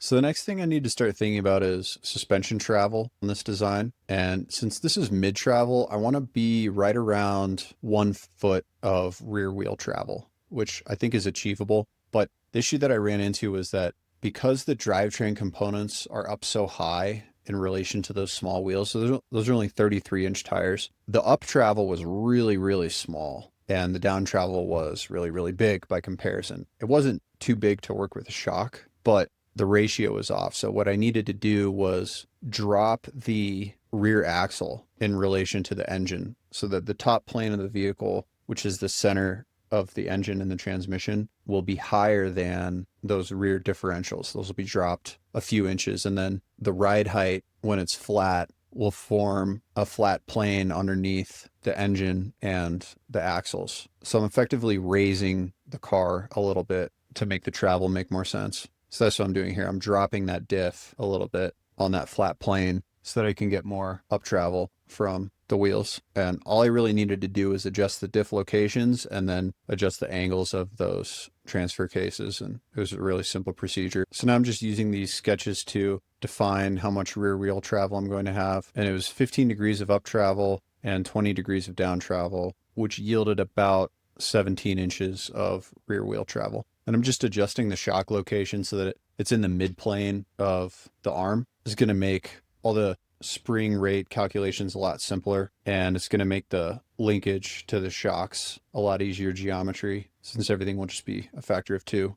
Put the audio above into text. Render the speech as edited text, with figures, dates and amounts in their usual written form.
So the next thing I need to start thinking about is suspension travel on this design. And since this is mid travel, I want to be right around 1 foot of rear wheel travel, which I think is achievable. But the issue that I ran into was that because the drivetrain components are up so high in relation to those small wheels, so those are only 33-inch tires, the up travel was really, really small. And the down travel was really, really big by comparison. It wasn't too big to work with a shock, but the ratio was off. So what I needed to do was drop the rear axle in relation to the engine so that the top plane of the vehicle, which is the center of the engine and the transmission, will be higher than those rear differentials. Those will be dropped a few inches. And then the ride height, when it's flat, will form a flat plane underneath the engine and the axles. So I'm effectively raising the car a little bit to make the travel make more sense. So that's what I'm doing here. I'm dropping that diff a little bit on that flat plane so that I can get more up travel from the wheels. And all I really needed to do is adjust the diff locations and then adjust the angles of those transfer cases. And it was a really simple procedure. So now I'm just using these sketches to define how much rear wheel travel I'm going to have. And it was 15 degrees of up travel and 20 degrees of down travel, which yielded about 17 inches of rear wheel travel. And I'm just adjusting the shock location so that it's in the mid plane of the arm. It's going to make all the spring rate calculations a lot simpler, and it's going to make the linkage to the shocks a lot easier geometry since everything will just be a factor of 2.